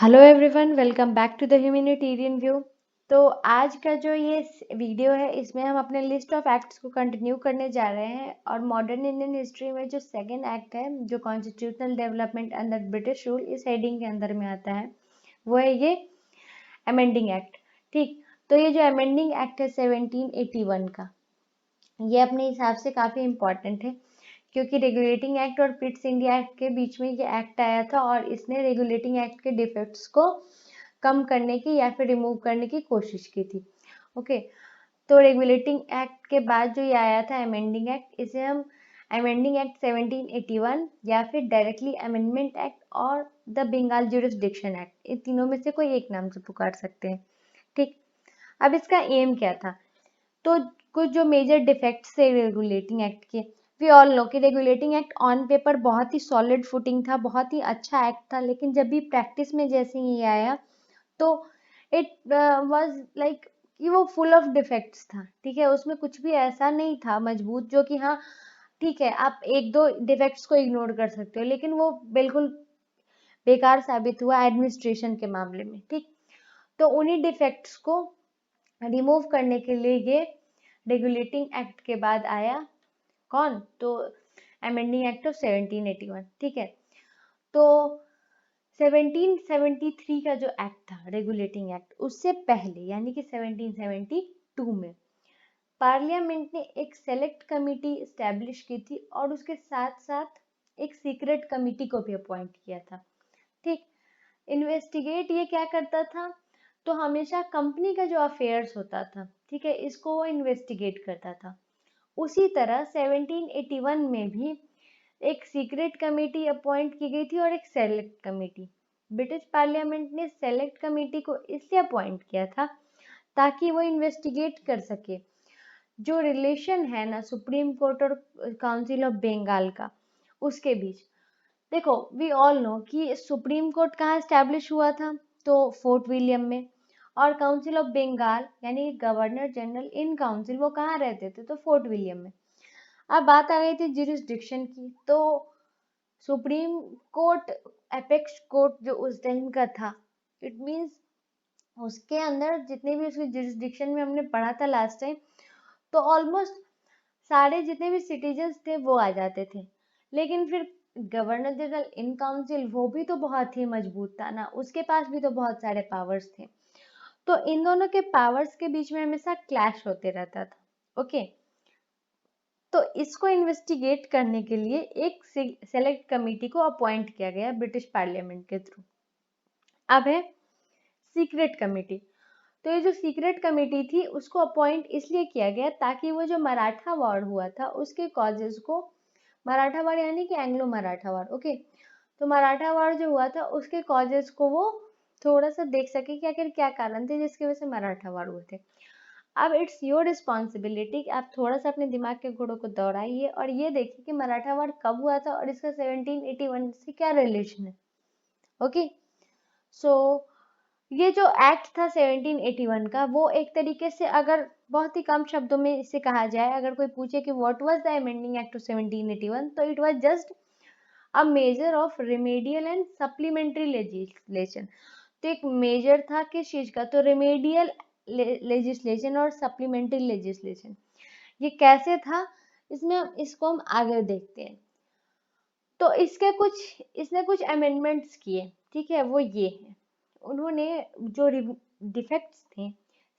Hello everyone, welcome back to the humanitarian view. तो आज का जो ये वीडियो है इसमें हम अपने लिस्ट ऑफ एक्ट्स को कंटिन्यू करने जा रहे हैं और मॉडर्न इंडियन हिस्ट्री में जो सेकंड एक्ट है जो constitutional development under British rule इस हेडिंग के अंदर में आता है वो है ये अमेंडिंग एक्ट। ठीक, तो ये जो अमेंडिंग एक्ट है 1781 का, ये अपने हिसाब से काफ़ी इम्पॉर्टेंट है क्योंकि रेगुलेटिंग एक्ट और पिट्स इंडिया एक्ट के बीच में ये एक्ट आया था और इसने रेगुलेटिंग एक्ट के डिफेक्ट्स को कम करने की या फिर रिमूव करने की कोशिश की थी। ओके, तो रेगुलेटिंग एक्ट के बाद जो ये आया था अमेंडिंग एक्ट, इसे हम अमेंडिंग एक्ट 1781 या फिर डायरेक्टली अमेंडमेंट एक्ट और द बंगाल ज्यूरिसडिक्शन एक्ट, इन तीनों में से कोई एक नाम से पुकार सकते हैं। ठीक, अब इसका एम क्या था? तो कुछ जो मेजर डिफेक्ट्स थे रेगुलेटिंग एक्ट के, वी ऑल नो कि रेगुलेटिंग एक्ट ऑन पेपर बहुत ही सॉलिड फुटिंग था, बहुत ही अच्छा एक्ट था, लेकिन जब भी प्रैक्टिस में जैसे ही आया तो इट वाज लाइक कि वो फुल ऑफ डिफेक्ट्स था। ठीक है, उसमें कुछ भी ऐसा नहीं था मजबूत जो कि हाँ ठीक है आप एक दो डिफेक्ट्स को इग्नोर कर सकते हो, लेकिन वो बिल्कुल बेकार साबित हुआ एडमिनिस्ट्रेशन के मामले में। ठीक, तो उन्हीं डिफेक्ट्स को रिमूव करने के लिए ये रेगुलेटिंग एक्ट के बाद आया कौन? तो अमेंडिंग एक्ट ऑफ 1781। ठीक है, तो 1773 का जो एक्ट था रेगुलेटिंग एक्ट, उससे पहले यानी कि 1772 में पार्लियामेंट ने एक सेलेक्ट कमेटी स्टैब्लिश की थी और उसके साथ साथ एक सीक्रेट कमेटी को भी अपॉइंट किया था। ठीक, इन्वेस्टिगेट ये क्या करता था? तो हमेशा कंपनी का जो अफेयर्स होता था, ठीक है, इसको वो इन्वेस्टिगेट करता था। उसी तरह 1781 में भी एक सीक्रेट कमेटी अपॉइंट की गई थी और एक सेलेक्ट कमेटी। ब्रिटिश पार्लियामेंट ने सेलेक्ट कमेटी को इसलिए अपॉइंट किया था ताकि वो इन्वेस्टिगेट कर सके जो रिलेशन है ना सुप्रीम कोर्ट और काउंसिल ऑफ बंगाल का, उसके बीच। देखो, वी ऑल नो कि सुप्रीम कोर्ट कहाँ स्टैब्लिश हुआ था? तो फोर्ट विलियम में। और काउंसिल ऑफ बंगाल यानी गवर्नर जनरल इन काउंसिल वो कहाँ रहते थे? तो फोर्ट विलियम में। अब बात आ गई थी जुरिस्डिक्शन की, तो सुप्रीम कोर्ट एपेक्स कोर्ट जो उस टाइम का था, इट मीन्स उसके अंदर जितने भी उसके जुरिस्डिक्शन में हमने पढ़ा था लास्ट टाइम, तो ऑलमोस्ट सारे जितने भी सिटीजन्स थे वो आ जाते थे। लेकिन फिर गवर्नर जनरल इन काउंसिल वो भी तो बहुत ही मजबूत था ना, उसके पास भी तो बहुत सारे पावर्स थे। तो इन दोनों के पावर्स के बीच में हमेशा क्लैश होते रहता था। ओके, तो इसको इन्वेस्टिगेट करने के लिए एक सेलेक्ट कमेटी को अपॉइंट किया गया ब्रिटिश पार्लियामेंट के थ्रू। अब है सीक्रेट कमेटी। तो ये जो सीक्रेट कमेटी थी उसको अपॉइंट इसलिए किया गया ताकि वो जो मराठा वॉर हुआ था उसके कॉजेज को, मराठा वॉर यानी कि एंग्लो मराठा वॉर, ओके, तो मराठा वॉर जो हुआ था उसके कॉजेज को वो थोड़ा सा देख सके कि आखिर क्या कारण थे जिसकी वजह से मराठा वॉर हुए थे। अब इट्स योर रिस्पॉन्सिबिलिटी कि आप थोड़ा सा अपने दिमाग के घोड़ों को दौड़ाइए और ये देखिए कि मराठा वॉर कब हुआ था और इसका 1781 से क्या रिलेशन है। ओके, सो ये जो एक्ट था 1781 का, वो एक तरीके से अगर बहुत ही कम शब्दों में इसे कहा जाए, अगर कोई पूछे कि what was the amending act of 1781, तो it was just a measure of remedial and supplementary legislation. तो एक मेजर था किस चीज का? तो रिमेडियल लेजिस्लेशन और सप्लीमेंट्री लेजिस्लेशन। ये कैसे था इसमें इसको हम आगे देखते हैं। तो इसने कुछ अमेंडमेंट्स किए। ठीक है, वो ये है, उन्होंने जो डिफेक्ट्स थे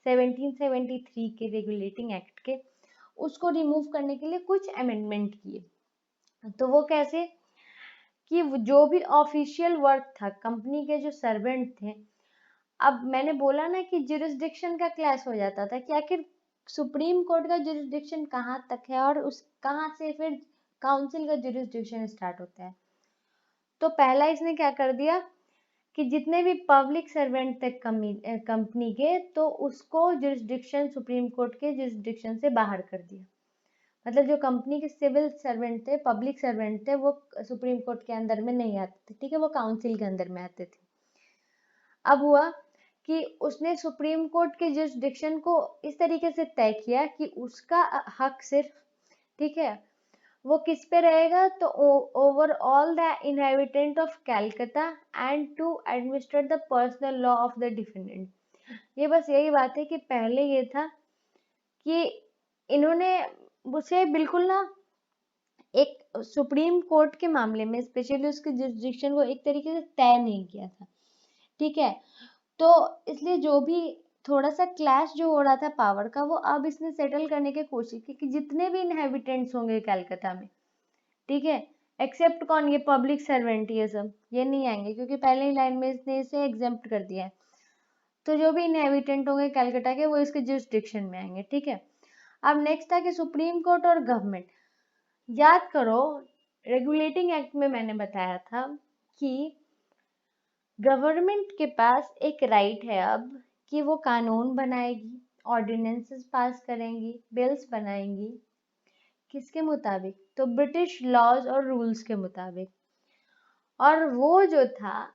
1773 के रेगुलेटिंग एक्ट के, उसको रिमूव करने के लिए कुछ अमेंडमेंट किए। तो वो कैसे? कि जो भी ऑफिशियल वर्क था, कंपनी के जो सर्वेंट थे, अब मैंने बोला ना कि जुरिस्डिक्शन का क्लैश हो जाता था कि आखिर सुप्रीम कोर्ट का जुरिस्डिक्शन कहाँ तक है और उस कहाँ से फिर काउंसिल का जुरिस्डिक्शन स्टार्ट होता है। तो पहला इसने क्या कर दिया कि जितने भी पब्लिक सर्वेंट थे कंपनी के, तो उसको जुरिस्डिक्शन सुप्रीम कोर्ट के जुरिस्डिक्शन से बाहर कर दिया। मतलब जो कंपनी के सिविल सर्वेंट थे, पब्लिक सर्वेंट थे, वो सुप्रीम कोर्ट के अंदर में नहीं आते थे। ठीक है, वो काउंसिल के अंदर में आते थे। अब हुआ कि उसने सुप्रीम कोर्ट के जुरिस्डिक्शन को इस तरीके से तय किया कि उसका हक सिर्फ, ठीक है, वो किस पे रहेगा, तो over all the inhabitant of Calcutta and to administer the personal law of the defendant. ये बस यही बात है कि पहले ये था कि इन्होंने उसे बिल्कुल ना एक सुप्रीम कोर्ट के मामले में स्पेशली उसके जुरिस्डिक्शन को एक तरीके से तय नहीं किया था, ठीक है। तो इसलिए जो भी थोड़ा सा क्लैश जो हो रहा था पावर का, वो अब इसने सेटल करने की कोशिश की कि जितने भी इनहेबिटेंट्स होंगे कलकत्ता में, ठीक है, एक्सेप्ट कौन, ये पब्लिक सर्वेंट, ये सब ये नहीं आएंगे क्योंकि पहले ही लाइन में इसने इसे एग्जेम्प्ट कर दिया है। तो जो भी इनहेबिटेंट होंगे कलकत्ता के वो इसके जुरिस्डिक्शन में आएंगे, ठीक है। अब नेक्स्ट था कि सुप्रीम कोर्ट और गवर्नमेंट। याद करो रेगुलेटिंग एक्ट में मैंने बताया था कि गवर्नमेंट के पास एक राइट है अब कि वो कानून बनाएगी, ऑर्डिनेंसेस पास करेंगी, बिल्स बनाएंगी, किसके मुताबिक, तो ब्रिटिश लॉज और रूल्स के मुताबिक। और वो जो था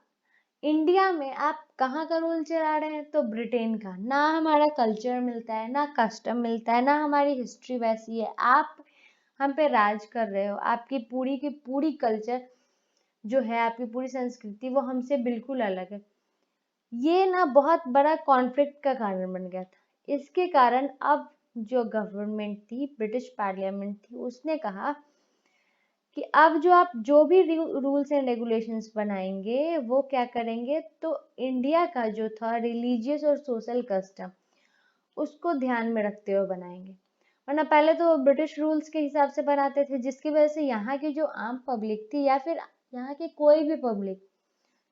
इंडिया में आप कहाँ का रूल चला रहे हैं, तो ब्रिटेन का। ना हमारा कल्चर मिलता है, ना कस्टम मिलता है, ना हमारी हिस्ट्री वैसी है, आप हम पे राज कर रहे हो। आपकी पूरी की पूरी कल्चर जो है, आपकी पूरी संस्कृति वो हमसे बिल्कुल अलग है। ये ना बहुत बड़ा कॉन्फ्लिक्ट का कारण बन गया था। इसके कारण अब जो गवर्नमेंट थी, ब्रिटिश पार्लियामेंट थी, उसने कहा कि अब जो आप जो भी रूल्स एंड रेगुलेशंस बनाएंगे वो क्या करेंगे, तो इंडिया का जो था रिलीजियस और सोशल कस्टम उसको ध्यान में रखते हुए बनाएंगे। वरना पहले तो ब्रिटिश रूल्स के हिसाब से बनाते थे, जिसकी वजह से यहाँ की जो आम पब्लिक थी या फिर यहाँ की कोई भी पब्लिक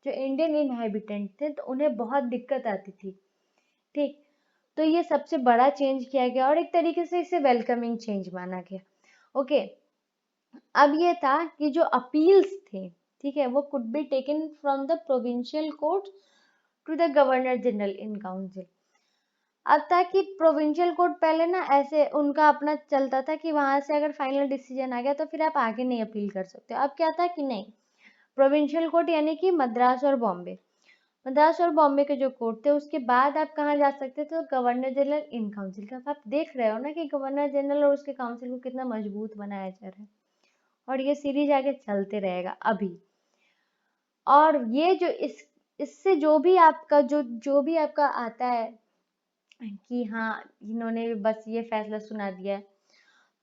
जो इंडियन इनहेबिटेंट थे, तो उन्हें बहुत दिक्कत आती थी, ठीक। तो ये सबसे बड़ा चेंज किया गया और एक तरीके से इसे वेलकमिंग चेंज माना गया, ओके। अब ये था कि जो अपील्स थे, ठीक है, वो could be taken from the provincial court to the governor general in council. अब था कि प्रोविंशियल कोर्ट पहले ना ऐसे उनका अपना चलता था कि वहां से अगर फाइनल डिसीजन आ गया तो फिर आप आगे नहीं अपील कर सकते। अब क्या था कि नहीं, प्रोविंशियल कोर्ट यानी कि मद्रास और बॉम्बे, मद्रास और बॉम्बे के जो कोर्ट थे उसके बाद आप कहाँ जा सकते थे, तो गवर्नर जनरल इन काउंसिल का। आप देख रहे हो ना कि गवर्नर जनरल और उसके काउंसिल को कितना मजबूत बनाया जा रहा है, और ये सीरीज आगे चलते रहेगा अभी। और ये जो इससे जो भी आपका जो भी आपका आता है कि हाँ इन्होंने बस ये फैसला सुना दिया है,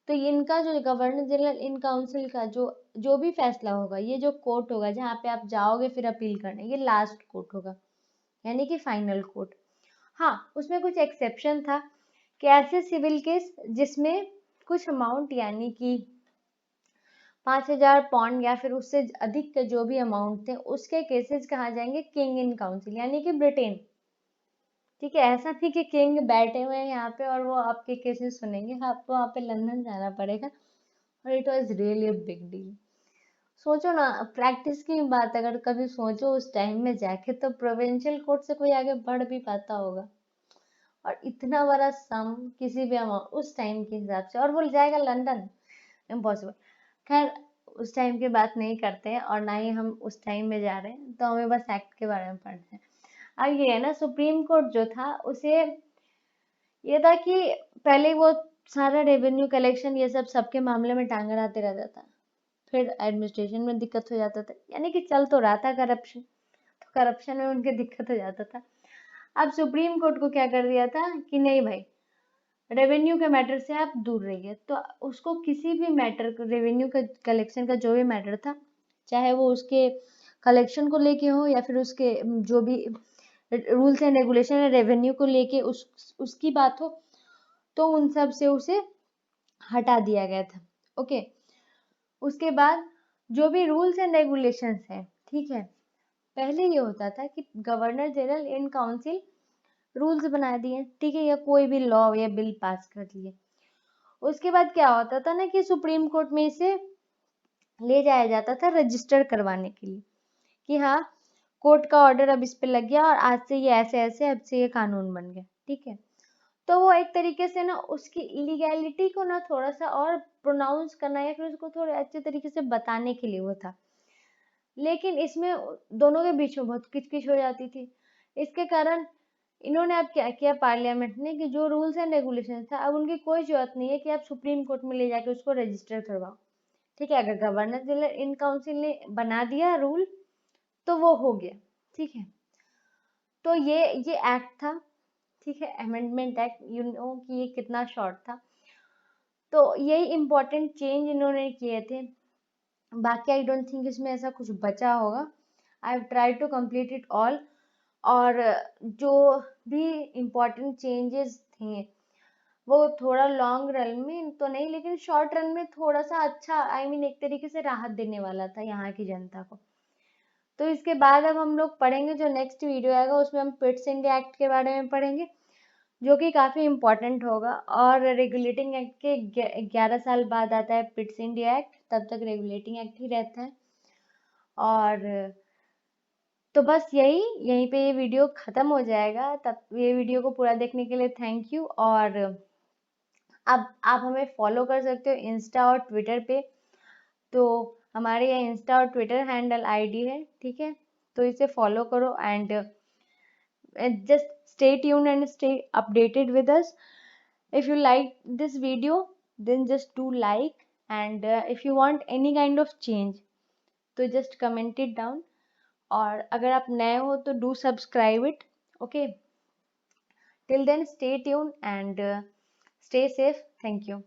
तो इनका जो गवर्नर जनरल इन काउंसिल का जो जो भी फैसला होगा, ये जो कोर्ट होगा जहाँ पे आप जाओगे फिर अपील करने, ये लास्ट कोर्ट होगा, यानी कि फाइनल कोर्ट। हाँ, उसमें कुछ एक्सेप्शन था कि ऐसे सिविल केस जिसमें कुछ अमाउंट यानी कि 5,000 पाउंड या फिर उससे अधिक के जो भी अमाउंट थे, उसके केसेस कहाँ जाएंगे, किंग इन काउंसिल यानी कि ब्रिटेन, ठीक है। ऐसा नहीं कि किंग बैठे हुए हैं यहाँ पे और वो आपके केसेस सुनेंगे, आपको वहाँ पे लंदन जाना पड़ेगा। और it was really big deal. सोचो ना, प्रैक्टिस की बात अगर कभी सोचो उस टाइम में जाके, तो प्रोविंशियल कोर्ट से कोई आगे बढ़ भी पाता होगा, और इतना बड़ा सम किसी भी अमाउंट उस टाइम के हिसाब से, और वो जाएगा लंदन, इम्पॉसिबल। खैर उस टाइम की बात नहीं करते हैं और ना ही हम उस टाइम में जा रहे हैं, तो हमें बस एक्ट के बारे में पढ़ना है। अब ये है ना, सुप्रीम कोर्ट जो था उसे ये था कि पहले वो सारा रेवेन्यू कलेक्शन ये सब सबके मामले में टांग अड़ाते रहता था, फिर एडमिनिस्ट्रेशन में दिक्कत हो जाता था, यानी कि चल तो रहा था करप्शन, तो करप्शन में उनके दिक्कत हो जाता था। अब सुप्रीम कोर्ट को क्या कर दिया था कि नहीं भाई, रेवेन्यू के मैटर से आप दूर रहिए। तो उसको किसी भी मैटर, रेवेन्यू का कलेक्शन का जो भी मैटर था, चाहे वो उसके कलेक्शन को लेके हो या फिर उसके जो भी रूल्स एंड रेगुलेशन है रेवेन्यू को लेके उसकी बात हो, तो उन सब से उसे हटा दिया गया था, ओके। उसके बाद जो भी रूल्स एंड रेगुलेशंस है, ठीक है, पहले ये होता था कि governor general in council rules बना दिए, ठीक है, या कोई भी लॉ या बिल पास कर दिए। उसके बाद क्या होता था ना कि सुप्रीम कोर्ट में इसे ले जाया जाता था रजिस्टर करवाने के लिए कि हाँ कोर्ट का ऑर्डर अब इस पे लग गया और आज से ये ऐसे ऐसे अब से ये कानून बन गया, ठीक है। तो वो एक तरीके से ना उसकी इलीगैलिटी को ना थोड़ा सा और प्रोनाउंस करना या फिर उसको थोड़े अच्छे तरीके से बताने के लिए वो था। लेकिन इसमें दोनों के बीच में बहुत किचकिच हो जाती थी। इसके कारण इन्होंने अब क्या किया पार्लियामेंट ने कि जो रूल्स एंड रेगुलेशन था अब उनकी कोई जरूरत नहीं है कि आप सुप्रीम कोर्ट में ले जाके उसको रजिस्टर करवाओ, ठीक है, अगर गवर्नर जनरल इन काउंसिल ने बना दिया रूल तो वो हो गया। ठीक है, तो ये एक्ट था। ठीक है, अमेंडमेंट एक्ट, यू नो कि ये कितना शॉर्ट था। तो यही इम्पोर्टेंट चेंज इन्होंने किए थे, बाकी आई डोंट थिंक इसमें ऐसा कुछ बचा होगा। I have tried to complete it all. और जो भी इम्पोर्टेंट चेंजेस थे वो थोड़ा लॉन्ग रन में तो नहीं, लेकिन शॉर्ट रन में थोड़ा सा अच्छा, आई मीन एक तरीके से राहत देने वाला था यहाँ की जनता को। तो इसके बाद अब हम लोग पढ़ेंगे, जो नेक्स्ट वीडियो आएगा उसमें हम पिट्स इंडिया एक्ट के बारे में पढ़ेंगे, जो कि काफ़ी इम्पोर्टेंट होगा। और रेगुलेटिंग एक्ट के 11 साल बाद आता है पिट्स इंडिया एक्ट, तब तक रेगुलेटिंग एक्ट ही रहता है। और तो बस यहीं पे ये वीडियो ख़त्म हो जाएगा। तब ये वीडियो को पूरा देखने के लिए थैंक यू। और अब आप हमें फॉलो कर सकते हो इंस्टा और ट्विटर पे। तो हमारे ये इंस्टा और ट्विटर हैंडल आईडी है, ठीक है, तो इसे फॉलो करो and just stay tuned and stay updated with us. If you like this video, then just do like, and if you want any kind of change, तो just comment it down. और अगर आप नए हो तो do subscribe it. Okay, till then stay tuned and stay safe. Thank you.